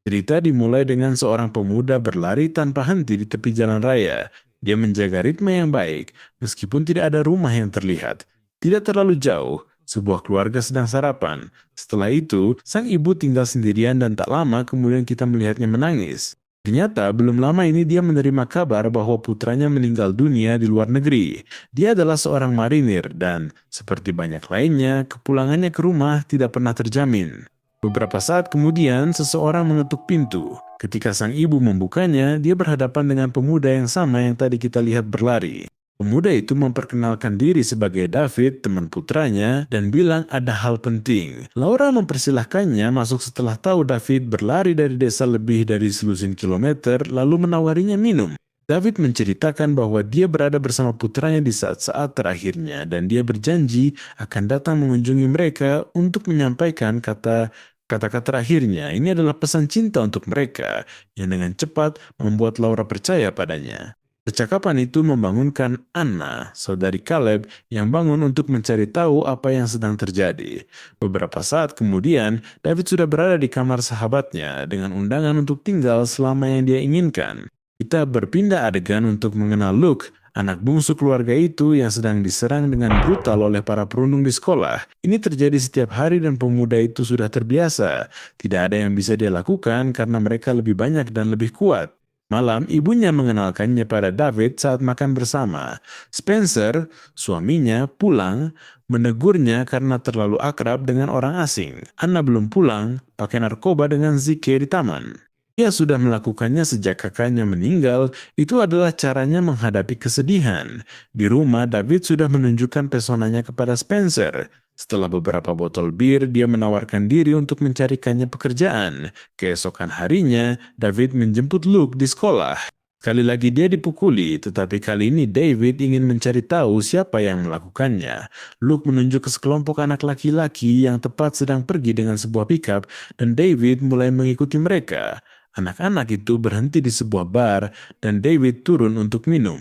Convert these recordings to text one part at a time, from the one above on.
Cerita dimulai dengan seorang pemuda berlari tanpa henti di tepi jalan raya. Dia menjaga ritme yang baik, meskipun tidak ada rumah yang terlihat. Tidak terlalu jauh, sebuah keluarga sedang sarapan. Setelah itu, sang ibu tinggal sendirian dan tak lama kemudian kita melihatnya menangis. Ternyata belum lama ini dia menerima kabar bahwa putranya meninggal dunia di luar negeri. Dia adalah seorang marinir dan, seperti banyak lainnya, kepulangannya ke rumah tidak pernah terjamin. Beberapa saat kemudian, seseorang mengetuk pintu. Ketika sang ibu membukanya, dia berhadapan dengan pemuda yang sama yang tadi kita lihat berlari. Pemuda itu memperkenalkan diri sebagai David, teman putranya, dan bilang ada hal penting. Laura mempersilahkannya masuk setelah tahu David berlari dari desa lebih dari selusin kilometer, lalu menawarinya minum. David menceritakan bahwa dia berada bersama putranya di saat-saat terakhirnya, dan dia berjanji akan datang mengunjungi mereka untuk menyampaikan kata-kata terakhirnya. Ini adalah pesan cinta untuk mereka, yang dengan cepat membuat Laura percaya padanya. Percakapan itu membangunkan Anna, saudari Caleb, yang bangun untuk mencari tahu apa yang sedang terjadi. Beberapa saat kemudian, David sudah berada di kamar sahabatnya dengan undangan untuk tinggal selama yang dia inginkan. Kita berpindah adegan untuk mengenal Luke, anak bungsu keluarga itu yang sedang diserang dengan brutal oleh para perundung di sekolah. Ini terjadi setiap hari dan pemuda itu sudah terbiasa. Tidak ada yang bisa dia lakukan karena mereka lebih banyak dan lebih kuat. Malam, ibunya mengenalkannya pada David saat makan bersama. Spencer, suaminya, pulang, menegurnya karena terlalu akrab dengan orang asing. Anna belum pulang, pakai narkoba dengan Zeke di taman. Dia sudah melakukannya sejak kakaknya meninggal, itu adalah caranya menghadapi kesedihan. Di rumah, David sudah menunjukkan pesonanya kepada Spencer. Setelah beberapa botol bir, dia menawarkan diri untuk mencarikannya pekerjaan. Keesokan harinya, David menjemput Luke di sekolah. Kali lagi dia dipukuli, tetapi kali ini David ingin mencari tahu siapa yang melakukannya. Luke menunjuk ke sekelompok anak laki-laki yang tepat sedang pergi dengan sebuah pickup, dan David mulai mengikuti mereka. Anak-anak itu berhenti di sebuah bar, dan David turun untuk minum.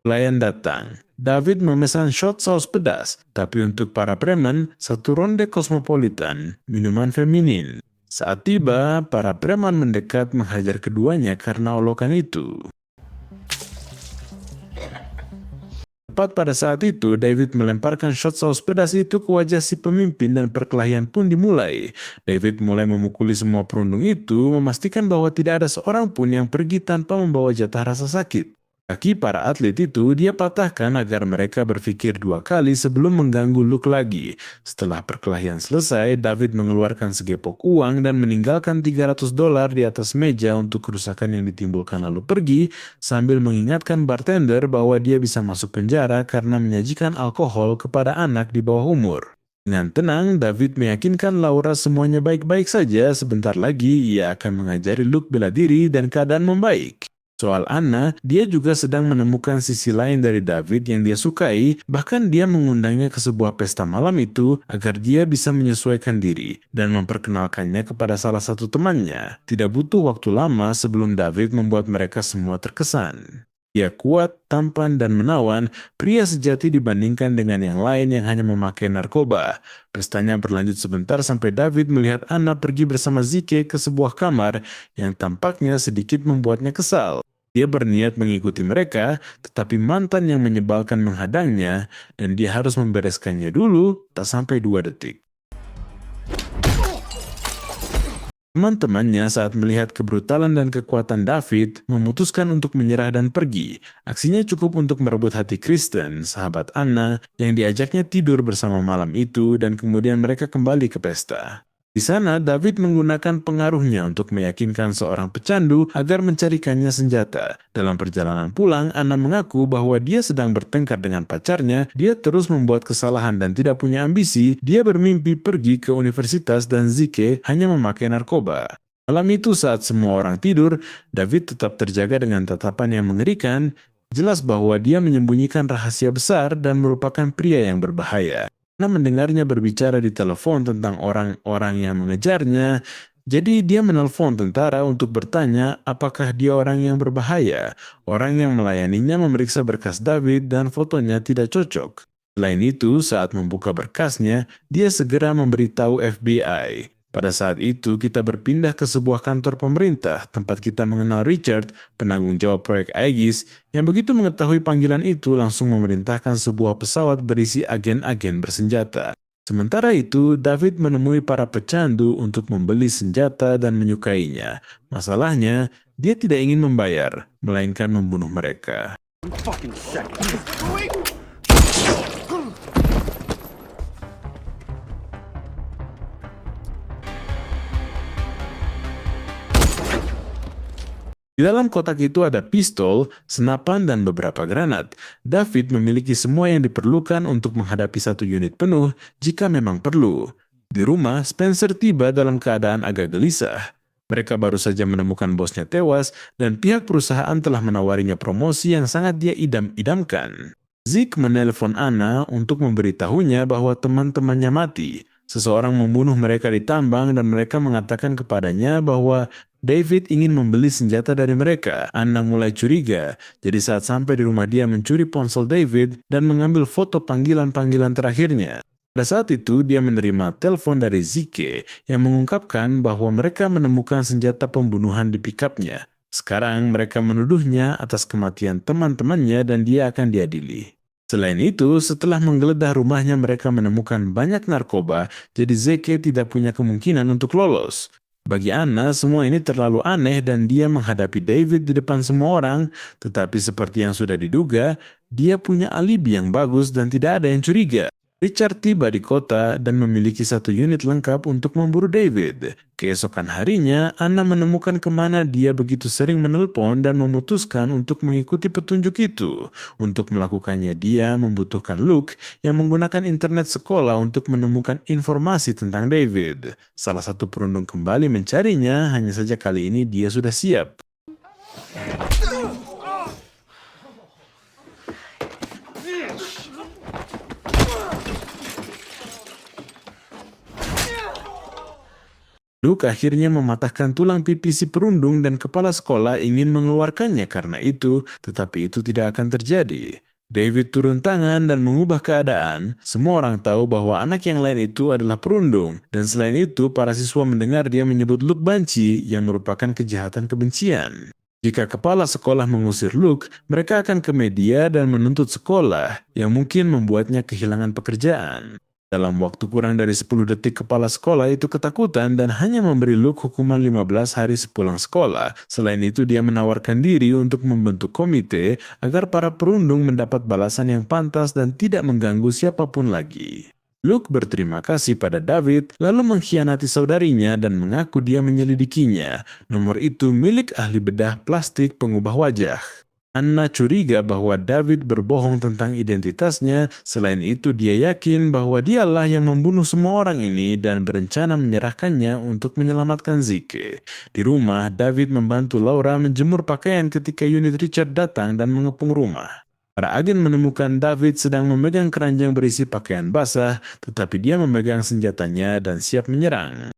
Pelayan datang. David memesan shot saus pedas, tapi untuk para preman, satu ronde kosmopolitan, minuman feminin. Saat tiba, para preman mendekat menghajar keduanya karena olokan itu. Tepat pada saat itu, David melemparkan shot saus pedas itu ke wajah si pemimpin dan perkelahian pun dimulai. David mulai memukuli semua perundung itu, memastikan bahwa tidak ada seorang pun yang pergi tanpa membawa jatah rasa sakit. Kaki para atlet itu dia patahkan agar mereka berpikir dua kali sebelum mengganggu Luke lagi. Setelah perkelahian selesai, David mengeluarkan segepok uang dan meninggalkan $300 di atas meja untuk kerusakan yang ditimbulkan lalu pergi, sambil mengingatkan bartender bahwa dia bisa masuk penjara karena menyajikan alkohol kepada anak di bawah umur. Dengan tenang, David meyakinkan Laura semuanya baik-baik saja. Sebentar lagi ia akan mengajari Luke bela diri dan keadaan membaik. Soal Anna, dia juga sedang menemukan sisi lain dari David yang dia sukai, bahkan dia mengundangnya ke sebuah pesta malam itu agar dia bisa menyesuaikan diri dan memperkenalkannya kepada salah satu temannya. Tidak butuh waktu lama sebelum David membuat mereka semua terkesan. Dia kuat, tampan, dan menawan, pria sejati dibandingkan dengan yang lain yang hanya memakai narkoba. Pestanya berlanjut sebentar sampai David melihat Anna pergi bersama Zeke ke sebuah kamar yang tampaknya sedikit membuatnya kesal. Dia berniat mengikuti mereka, tetapi mantan yang menyebalkan menghadangnya, dan dia harus membereskannya dulu, tak sampai 2 detik. Teman-temannya saat melihat kebrutalan dan kekuatan David memutuskan untuk menyerah dan pergi. Aksinya cukup untuk merebut hati Kristen, sahabat Anna, yang diajaknya tidur bersama malam itu dan kemudian mereka kembali ke pesta. Di sana, David menggunakan pengaruhnya untuk meyakinkan seorang pecandu agar mencarikannya senjata. Dalam perjalanan pulang, Anna mengaku bahwa dia sedang bertengkar dengan pacarnya, dia terus membuat kesalahan dan tidak punya ambisi, dia bermimpi pergi ke universitas dan Zeke hanya memakai narkoba. Malam itu saat semua orang tidur, David tetap terjaga dengan tatapan yang mengerikan, jelas bahwa dia menyembunyikan rahasia besar dan merupakan pria yang berbahaya. Karena mendengarnya berbicara di telepon tentang orang-orang yang mengejarnya, jadi dia menelpon tentara untuk bertanya apakah dia orang yang berbahaya. Orang yang melayaninya memeriksa berkas David dan fotonya tidak cocok. Selain itu, saat membuka berkasnya, dia segera memberitahu FBI. Pada saat itu, kita berpindah ke sebuah kantor pemerintah tempat kita mengenal Richard, penanggung jawab proyek Aegis, yang begitu mengetahui panggilan itu langsung memerintahkan sebuah pesawat berisi agen-agen bersenjata. Sementara itu, David menemui para pecandu untuk membeli senjata dan menyukainya. Masalahnya, dia tidak ingin membayar, melainkan membunuh mereka. Di dalam kotak itu ada pistol, senapan, dan beberapa granat. David memiliki semua yang diperlukan untuk menghadapi satu unit penuh jika memang perlu. Di rumah, Spencer tiba dalam keadaan agak gelisah. Mereka baru saja menemukan bosnya tewas dan pihak perusahaan telah menawarinya promosi yang sangat dia idam-idamkan. Zeke menelepon Anna untuk memberitahunya bahwa teman-temannya mati. Seseorang membunuh mereka di tambang dan mereka mengatakan kepadanya bahwa David ingin membeli senjata dari mereka. Anna mulai curiga, jadi saat sampai di rumah dia mencuri ponsel David dan mengambil foto panggilan-panggilan terakhirnya. Pada saat itu, dia menerima telepon dari Zeke yang mengungkapkan bahwa mereka menemukan senjata pembunuhan di pikapnya. Sekarang mereka menuduhnya atas kematian teman-temannya dan dia akan diadili. Selain itu, setelah menggeledah rumahnya mereka menemukan banyak narkoba, jadi Zeke tidak punya kemungkinan untuk lolos. Bagi Anna, semua ini terlalu aneh dan dia menghadapi David di depan semua orang, tetapi seperti yang sudah diduga, dia punya alibi yang bagus dan tidak ada yang curiga. Richard tiba di kota dan memiliki satu unit lengkap untuk memburu David. Keesokan harinya, Anna menemukan kemana dia begitu sering menelpon dan memutuskan untuk mengikuti petunjuk itu. Untuk melakukannya, dia membutuhkan Luke yang menggunakan internet sekolah untuk menemukan informasi tentang David. Salah satu perundung kembali mencarinya, hanya saja kali ini dia sudah siap. Luke akhirnya mematahkan tulang pipi si perundung dan kepala sekolah ingin mengeluarkannya karena itu, tetapi itu tidak akan terjadi. David turun tangan dan mengubah keadaan. Semua orang tahu bahwa anak yang lain itu adalah perundung. Dan selain itu, para siswa mendengar dia menyebut Luke banci yang merupakan kejahatan kebencian. Jika kepala sekolah mengusir Luke, mereka akan ke media dan menuntut sekolah yang mungkin membuatnya kehilangan pekerjaan. Dalam waktu kurang dari 10 detik kepala sekolah itu ketakutan dan hanya memberi Luke hukuman 15 hari sepulang sekolah. Selain itu dia menawarkan diri untuk membentuk komite agar para perundung mendapat balasan yang pantas dan tidak mengganggu siapapun lagi. Luke berterima kasih pada David lalu mengkhianati saudarinya dan mengaku dia menyelidikinya. Nomor itu milik ahli bedah plastik pengubah wajah. Anna curiga bahwa David berbohong tentang identitasnya. Selain itu, dia yakin bahwa dialah yang membunuh semua orang ini dan berencana menyerahkannya untuk menyelamatkan Zeke. Di rumah, David membantu Laura menjemur pakaian ketika unit Richard datang dan mengepung rumah. Para agen menemukan David sedang memegang keranjang berisi pakaian basah, tetapi dia memegang senjatanya dan siap menyerang.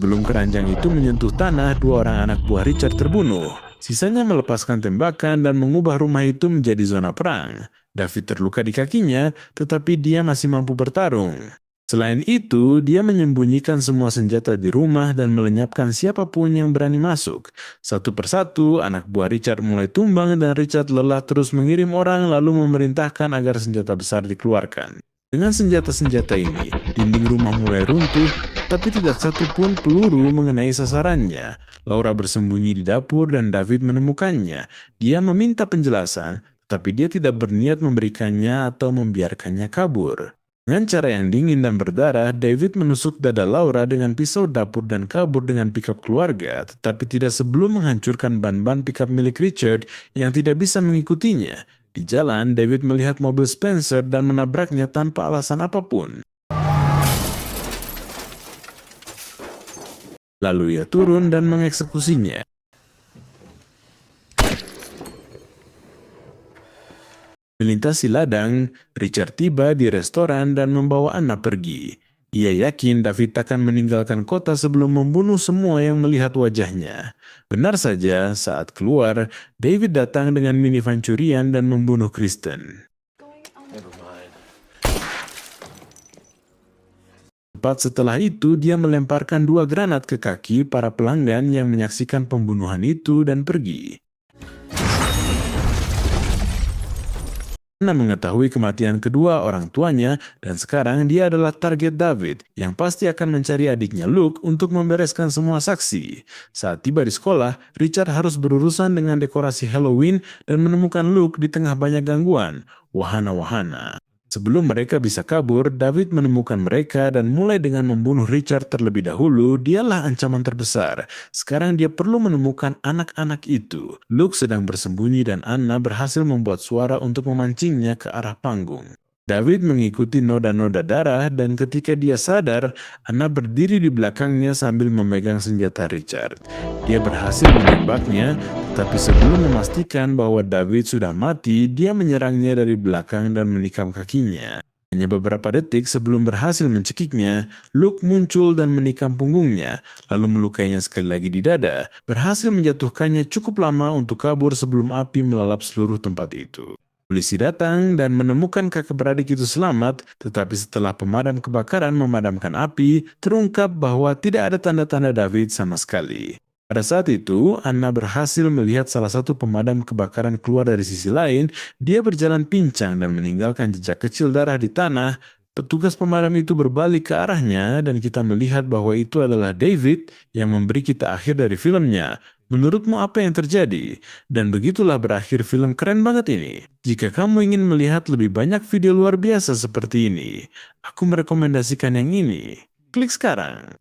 Sebelum keranjang itu menyentuh tanah, dua orang anak buah Richard terbunuh. Sisanya melepaskan tembakan dan mengubah rumah itu menjadi zona perang. David terluka di kakinya, tetapi dia masih mampu bertarung. Selain itu, dia menyembunyikan semua senjata di rumah dan melenyapkan siapapun yang berani masuk. Satu persatu, anak buah Richard mulai tumbang dan Richard lelah terus mengirim orang lalu memerintahkan agar senjata besar dikeluarkan. Dengan senjata-senjata ini, dinding rumah mulai runtuh, tapi tidak satu pun peluru mengenai sasarannya. Laura bersembunyi di dapur dan David menemukannya. Dia meminta penjelasan, tapi dia tidak berniat memberikannya atau membiarkannya kabur. Dengan cara yang dingin dan berdarah, David menusuk dada Laura dengan pisau dapur dan kabur dengan pikap keluarga, tetapi tidak sebelum menghancurkan ban-ban pikap milik Richard yang tidak bisa mengikutinya. Di jalan, David melihat mobil Spencer dan menabraknya tanpa alasan apapun. Lalu ia turun dan mengeksekusinya. Melintasi ladang, Richard tiba di restoran dan membawa Anna pergi. Ia yakin David akan meninggalkan kota sebelum membunuh semua yang melihat wajahnya. Benar saja, saat keluar, David datang dengan minivan curian dan membunuh Kristen. Tepat setelah itu, dia melemparkan 2 granat ke kaki para pelanggan yang menyaksikan pembunuhan itu dan pergi. Anna mengetahui kematian kedua orang tuanya dan sekarang dia adalah target David yang pasti akan mencari adiknya Luke untuk membereskan semua saksi. Saat tiba di sekolah, Richard harus berurusan dengan dekorasi Halloween dan menemukan Luke di tengah banyak gangguan, wahana-wahana. Sebelum mereka bisa kabur, David menemukan mereka dan mulai dengan membunuh Richard terlebih dahulu. Dialah ancaman terbesar. Sekarang dia perlu menemukan anak-anak itu. Luke sedang bersembunyi dan Anna berhasil membuat suara untuk memancingnya ke arah panggung. David mengikuti noda-noda darah dan ketika dia sadar, Anna berdiri di belakangnya sambil memegang senjata Richard. Dia berhasil menembaknya, tetapi sebelum memastikan bahwa David sudah mati, dia menyerangnya dari belakang dan menikam kakinya. Hanya beberapa detik sebelum berhasil mencekiknya, Luke muncul dan menikam punggungnya, lalu melukainya sekali lagi di dada, berhasil menjatuhkannya cukup lama untuk kabur sebelum api melalap seluruh tempat itu. Polisi datang dan menemukan kakak beradik itu selamat, tetapi setelah pemadam kebakaran memadamkan api, terungkap bahwa tidak ada tanda-tanda David sama sekali. Pada saat itu, Anna berhasil melihat salah satu pemadam kebakaran keluar dari sisi lain. Dia berjalan pincang dan meninggalkan jejak kecil darah di tanah. Petugas pemadam itu berbalik ke arahnya dan kita melihat bahwa itu adalah David yang memberi kita akhir dari filmnya. Menurutmu apa yang terjadi? Dan begitulah berakhir film keren banget ini. Jika kamu ingin melihat lebih banyak video luar biasa seperti ini, aku merekomendasikan yang ini. Klik sekarang.